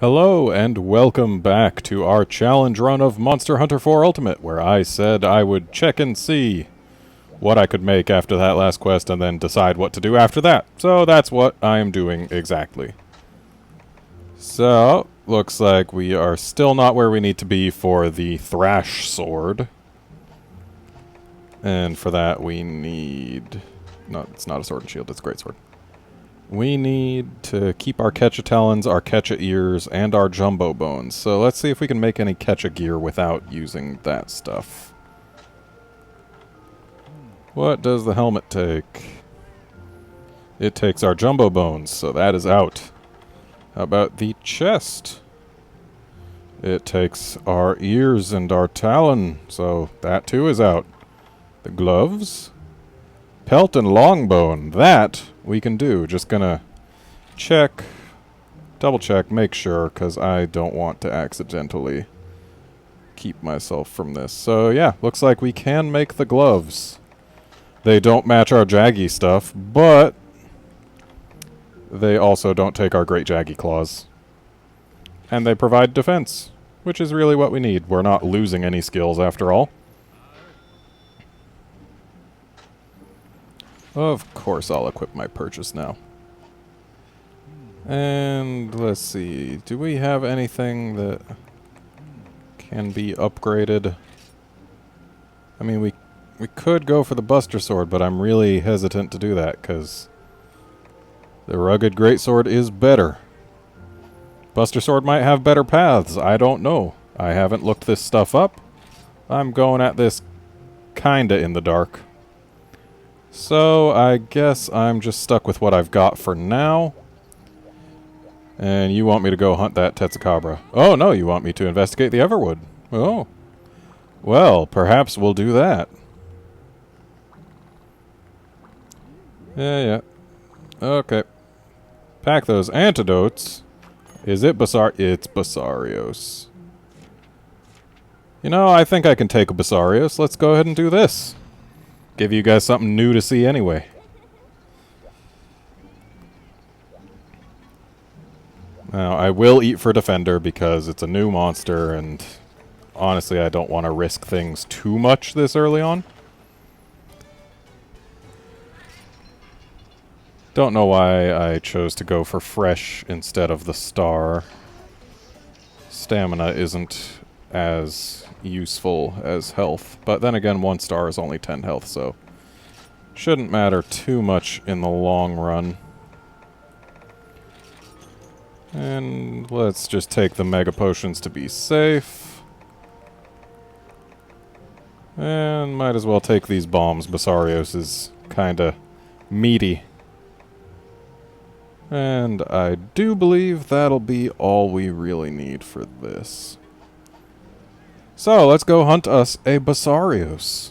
Hello, and welcome back to our challenge run of Monster Hunter 4 Ultimate, where I said I would check and see what I could make after that last quest and then decide what to do after that. So that's what I am doing exactly. So, looks like we are still not where we need to be for the Thrash Sword. And for that we need... No, it's not a sword and shield, it's a greatsword. We need to keep our Ketcha Talons, our Ketcha Ears, and our Jumbo Bones. So let's see if we can make any Ketcha gear without using that stuff. What does the helmet take? It takes our Jumbo Bones, so that is out. How about the chest? It takes our ears and our talon, so that too is out. The gloves? Pelt and longbone, that we can do. Just gonna check, double check, make sure, because I don't want to accidentally keep myself from this. So yeah, looks like we can make the gloves. They don't match our Jaggy stuff, but they also don't take our Great Jaggy Claws. And they provide defense, which is really what we need. We're not losing any skills after all. Of course I'll equip my purchase now. And let's see, do we have anything that can be upgraded? I mean, we could go for the Buster Sword, but I'm really hesitant to do that, because the Rugged Greatsword is better. Buster Sword might have better paths, I don't know. I haven't looked this stuff up. I'm going at this kinda in the dark. So, I guess I'm just stuck with what I've got for now. And you want me to go hunt that Tetsukabra. Oh, no, you want me to investigate the Everwood. Oh. Well, perhaps we'll do that. Yeah. Okay. Pack those antidotes. Is it It's Basarios. You know, I think I can take a Basarios. Let's go ahead and do this. Give you guys something new to see anyway. Now, I will eat for Defender because it's a new monster, and honestly, I don't want to risk things too much this early on. Don't know why I chose to go for Fresh instead of the Star. Stamina isn't as useful as health, but then again, 1 star is only 10 health, so shouldn't matter too much in the long run. And let's just take the Mega Potions to be safe. And might as well take these bombs. Basarios is kinda meaty. And I do believe that'll be all we really need for this. So, let's go hunt us a Basarios.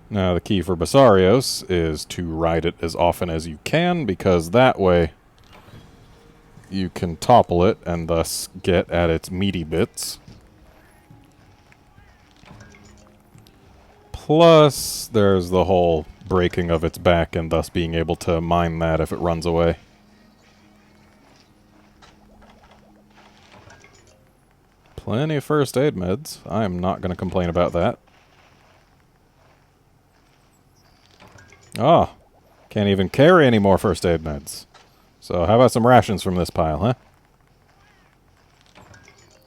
Now, the key for Basarios is to ride it as often as you can, because that way you can topple it and thus get at its meaty bits. Plus, there's the whole breaking of its back and thus being able to mine that if it runs away. Plenty of first aid meds. I am not going to complain about that. Ah, can't even carry any more first aid meds. So how about some rations from this pile, huh?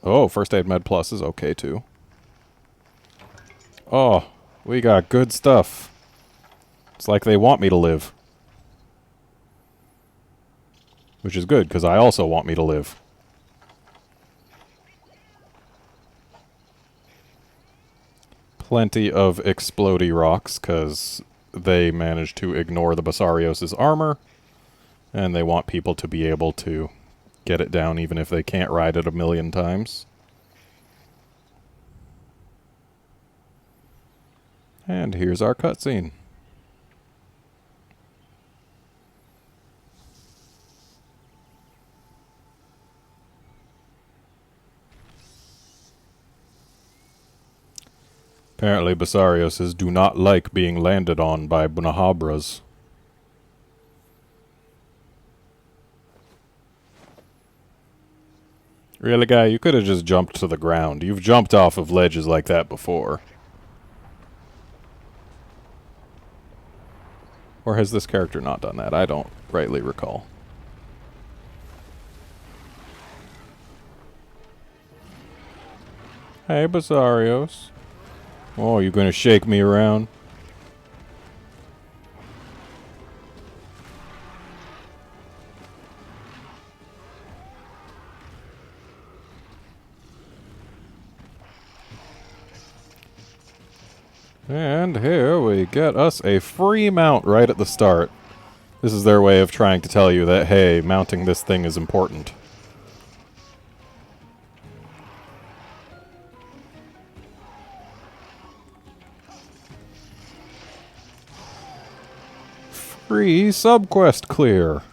Oh, first aid med plus is okay too. Oh, we got good stuff. It's like they want me to live. Which is good, because I also want me to live. Plenty of explodey rocks, because they managed to ignore the Basarios' armor, and they want people to be able to get it down even if they can't ride it 1,000,000 times. And here's our cutscene. Apparently Basarios do not like being landed on by Bunahabras. Really, guy? You could have just jumped to the ground. You've jumped off of ledges like that before. Or has this character not done that? I don't rightly recall. Hey, Basarios. Oh, you gonna shake me around? And here we get us a free mount right at the start. This is their way of trying to tell you that, hey, mounting this thing is important. Free subquest clear.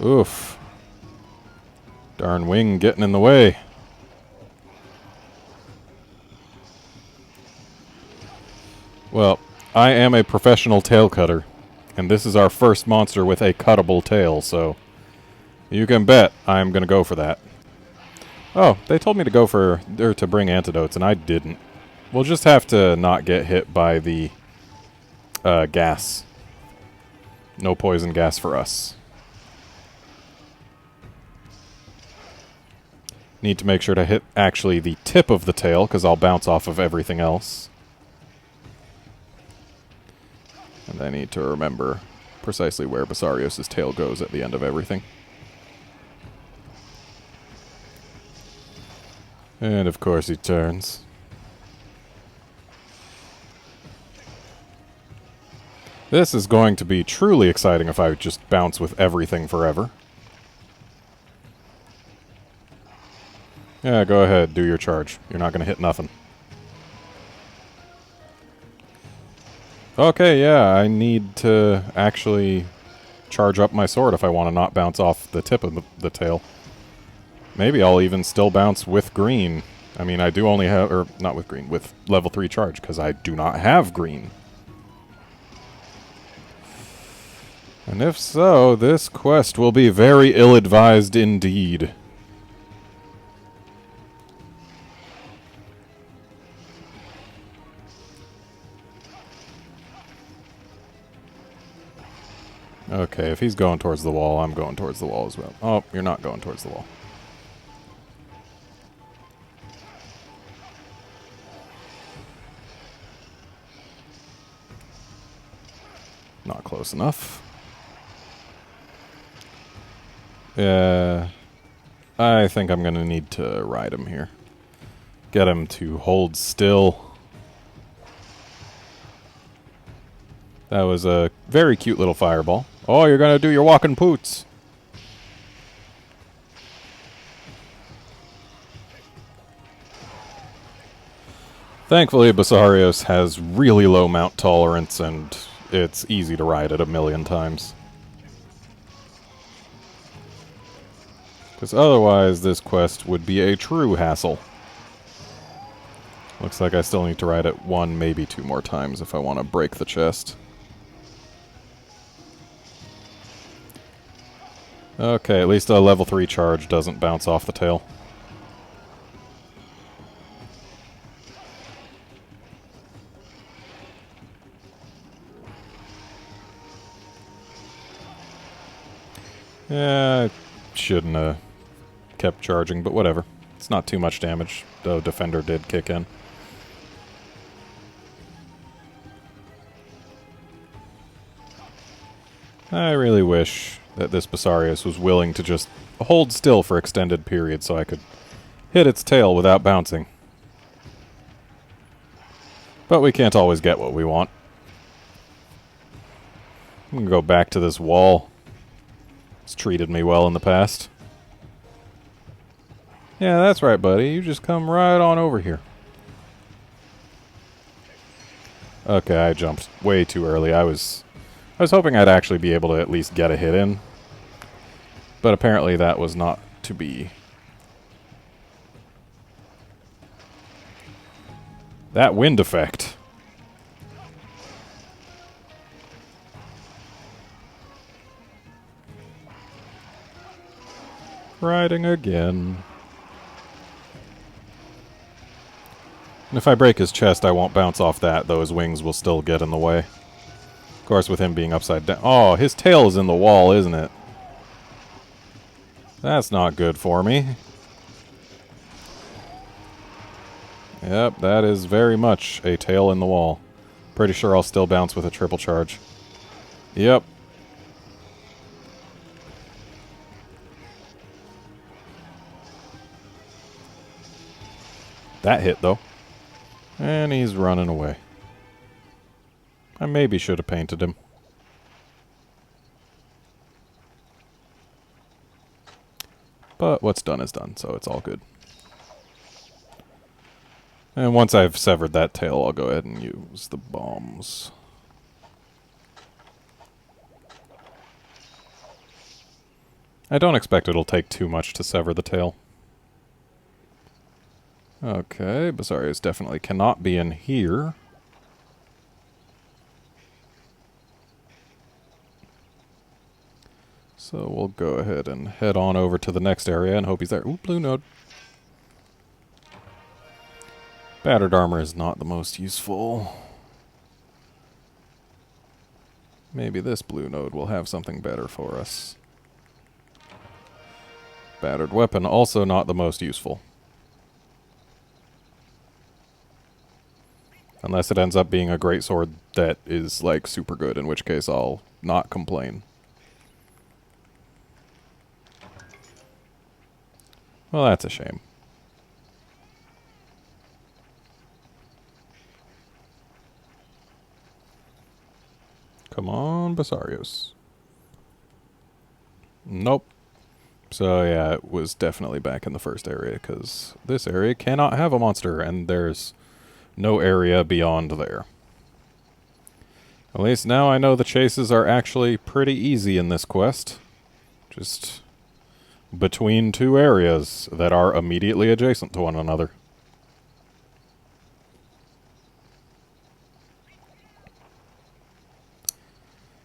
Oof. Darn wing getting in the way. Well, I am a professional tail cutter, and this is our first monster with a cuttable tail, so you can bet I'm going to go for that. Oh, they told me to go for, or to bring antidotes, and I didn't. We'll just have to not get hit by the gas. No poison gas for us. Need to make sure to hit actually the tip of the tail, because I'll bounce off of everything else. And I need to remember precisely where Basarios' tail goes at the end of everything. And of course he turns. This is going to be truly exciting if I just bounce with everything forever. Yeah, go ahead, do your charge. You're not going to hit nothing. Okay, yeah, I need to actually charge up my sword if I want to not bounce off the tip of the tail. Maybe I'll even still bounce with green. I mean, I do only have, or not with green, with level 3 charge, because I do not have green. And if so, this quest will be very ill-advised indeed. Okay, if he's going towards the wall, I'm going towards the wall as well. Oh, you're not going towards the wall. Not close enough. Yeah, I think I'm going to need to ride him here. Get him to hold still. That was a very cute little fireball. Oh, you're going to do your walking poots. Thankfully, Basarios has really low mount tolerance, and it's easy to ride it a million times. Because otherwise, this quest would be a true hassle. Looks like I still need to ride it 1, maybe 2 more times if I want to break the chest. Okay, at least a level 3 charge doesn't bounce off the tail. Yeah, I shouldn't have kept charging, but whatever. It's not too much damage, though Defender did kick in. I really wish that this Basarios was willing to just hold still for extended periods so I could hit its tail without bouncing. But we can't always get what we want. I'm gonna go back to this wall. It's treated me well in the past. Yeah, that's right, buddy. You just come right on over here. Okay, I jumped way too early. I was hoping I'd actually be able to at least get a hit in. But apparently that was not to be. That wind effect. Riding again. And if I break his chest, I won't bounce off that, though his wings will still get in the way. Of course, with him being upside down. Oh, his tail is in the wall, isn't it? That's not good for me. Yep, that is very much a tail in the wall. Pretty sure I'll still bounce with a triple charge. Yep. That hit, though. And he's running away. I maybe should have painted him. But what's done is done, so it's all good. And once I've severed that tail, I'll go ahead and use the bombs. I don't expect it'll take too much to sever the tail. Okay, Basarius definitely cannot be in here. So we'll go ahead and head on over to the next area and hope he's there. Ooh, blue node. Battered armor is not the most useful. Maybe this blue node will have something better for us. Battered weapon, also not the most useful. Unless it ends up being a greatsword that is, like, super good, in which case I'll not complain. Well, that's a shame. Come on, Basarius. Nope. So, yeah, it was definitely back in the first area, because this area cannot have a monster, and there's no area beyond there. At least now I know the chases are actually pretty easy in this quest. Just between two areas that are immediately adjacent to one another.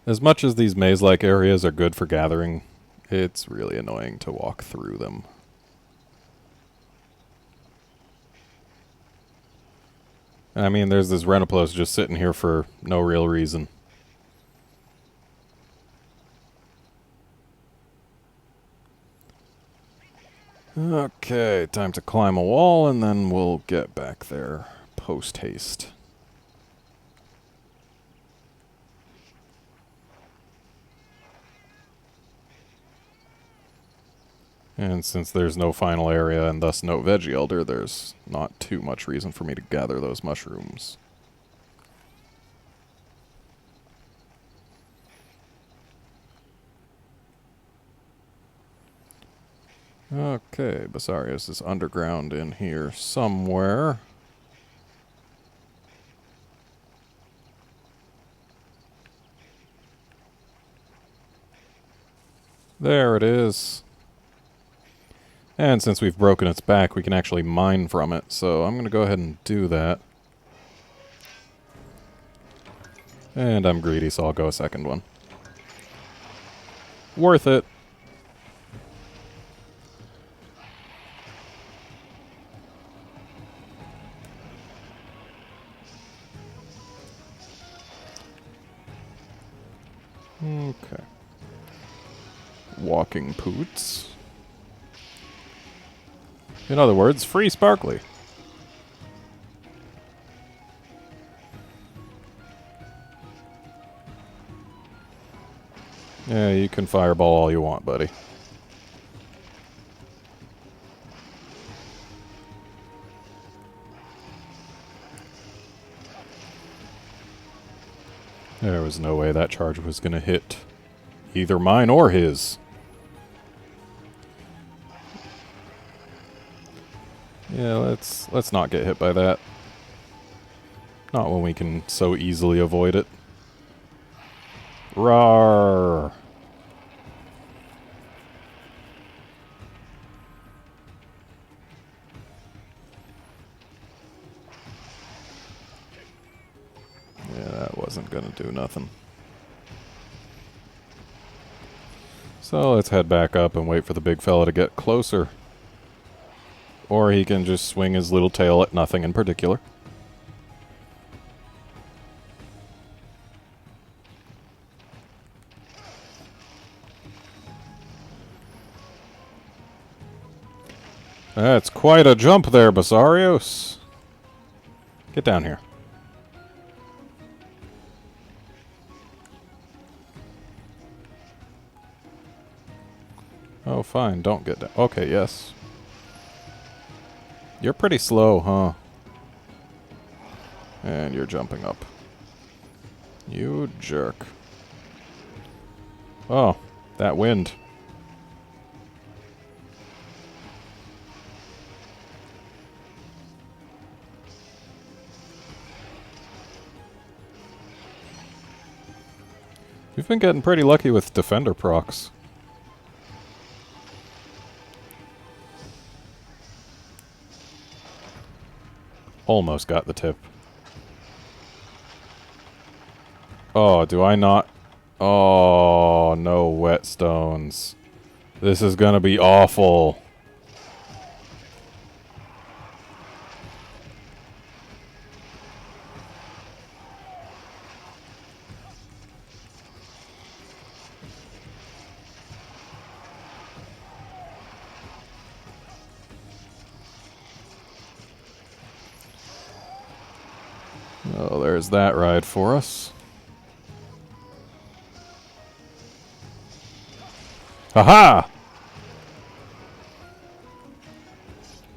As much as these maze-like areas are good for gathering, it's really annoying to walk through them. I mean, there's this Renoplos just sitting here for no real reason. Okay, time to climb a wall, and then we'll get back there post-haste. And since there's no final area and thus no veggie elder, there's not too much reason for me to gather those mushrooms. Okay, Basarius is underground in here somewhere. There it is. And since we've broken its back, we can actually mine from it, so I'm going to go ahead and do that. And I'm greedy, so I'll go a second one. Worth it. Okay. Walking poots. In other words, free sparkly. Yeah, you can fireball all you want, buddy. There was no way that charge was going to hit either mine or his. Yeah, let's not get hit by that. Not when we can so easily avoid it. Rawr! Yeah, that wasn't gonna do nothing. So let's head back up and wait for the big fella to get closer. Or he can just swing his little tail at nothing in particular. That's quite a jump there, Basarios. Get down here. Oh, fine. Don't get down. Okay, yes. You're pretty slow, huh? And you're jumping up. You jerk. Oh, that wind. You've been getting pretty lucky with defender procs. Almost got the tip. Oh, do I not? Oh, no whetstones. This is gonna be awful. Oh, there's that ride for us. Aha!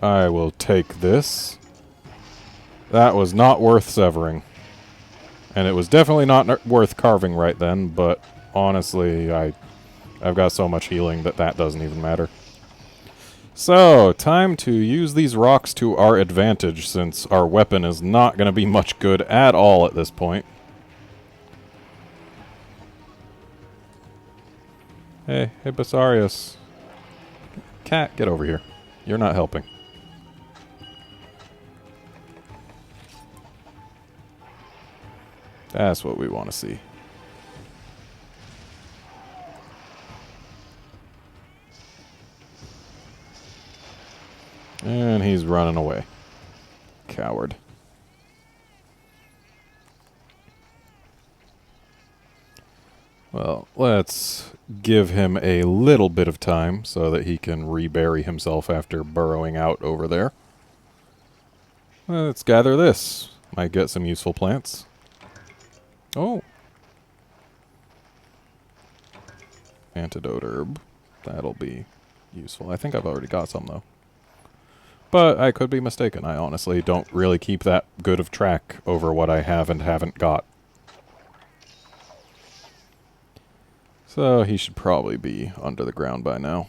I will take this. That was not worth severing. And it was definitely not worth carving right then, but honestly, I've got so much healing that that doesn't even matter. So, time to use these rocks to our advantage, since our weapon is not going to be much good at all at this point. Hey, Basarios. Cat, get over here. You're not helping. That's what we want to see. And he's running away. Coward. Well, let's give him a little bit of time so that he can rebury himself after burrowing out over there. Let's gather this. Might get some useful plants. Oh. Antidote herb. That'll be useful. I think I've already got some, though. But I could be mistaken. I honestly don't really keep that good of track over what I have and haven't got. So he should probably be under the ground by now.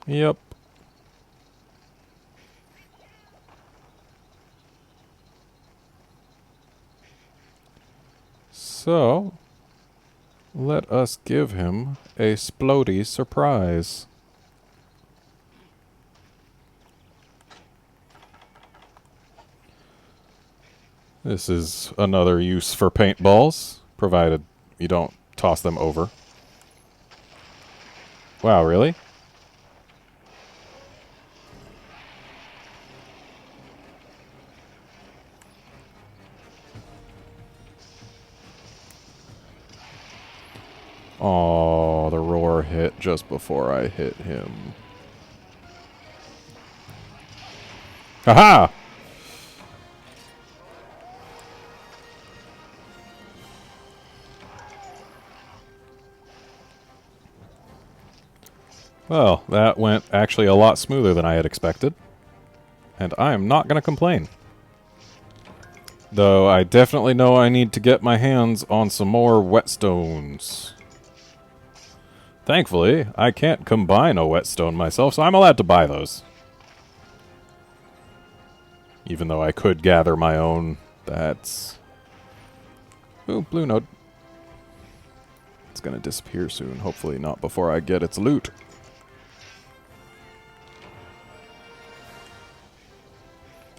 Yep. So, let us give him a splody surprise. This is another use for paintballs, provided you don't toss them over. Wow, really? Oh, the roar hit just before I hit him. Haha! Well, that went actually a lot smoother than I had expected. And I am not going to complain. Though I definitely know I need to get my hands on some more whetstones. Thankfully, I can't combine a whetstone myself, so I'm allowed to buy those. Even though I could gather my own, that's... Ooh, blue node. It's gonna disappear soon, hopefully not before I get its loot.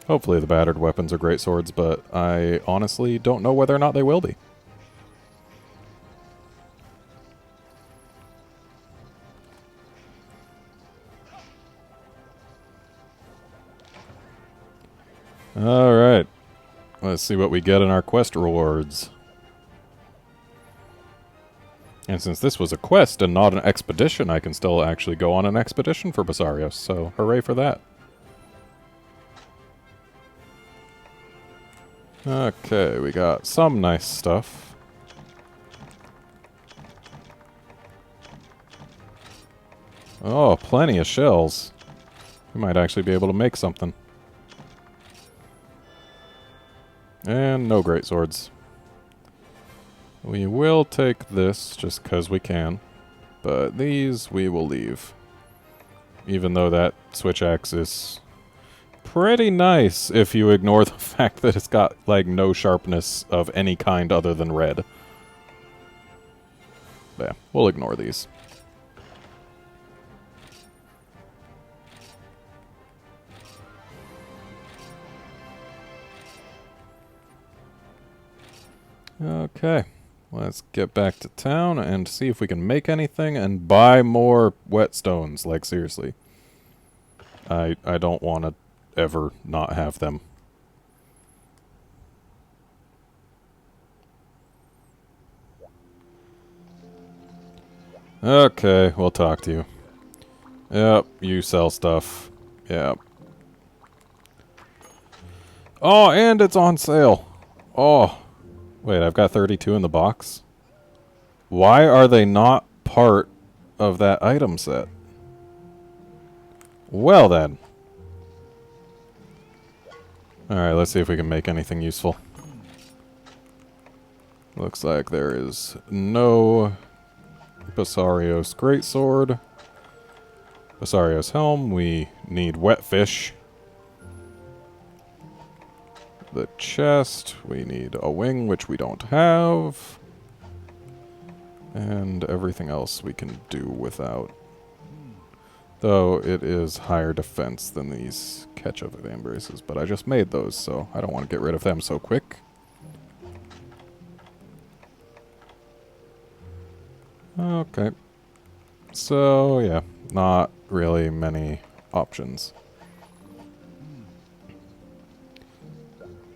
Hopefully the battered weapons are great swords, but I honestly don't know whether or not they will be. Alright. Let's see what we get in our quest rewards. And since this was a quest and not an expedition, I can still actually go on an expedition for Basarios, so hooray for that. Okay, we got some nice stuff. Oh, plenty of shells. We might actually be able to make something. And no greatswords. We will take this just because we can, but these we will leave. Even though that switch axe is pretty nice if you ignore the fact that it's got, like, no sharpness of any kind other than red. But yeah, we'll ignore these. Okay, let's get back to town and see if we can make anything and buy more whetstones. Like, seriously. I don't want to ever not have them. Okay, we'll talk to you. Yep, you sell stuff. Yep. Oh, and it's on sale. Oh. Wait, I've got 32 in the box? Why are they not part of that item set? Well then. Alright, let's see if we can make anything useful. Looks like there is no Basarios greatsword. Basarios helm, we need wet fish. The chest, we need a wing, which we don't have. And everything else we can do without. Though it is higher defense than these ketchup embraces, but I just made those, so I don't want to get rid of them so quick. Okay. So, yeah, not really many options.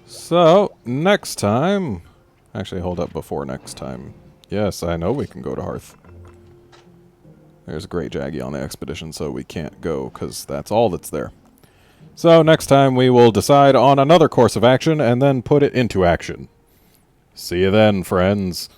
So, next time... Actually, hold up before next time. Yes, I know we can go to Hearth. There's a Great Jaggy on the expedition, so we can't go, because that's all that's there. So, next time we will decide on another course of action, and then put it into action. See you then, friends.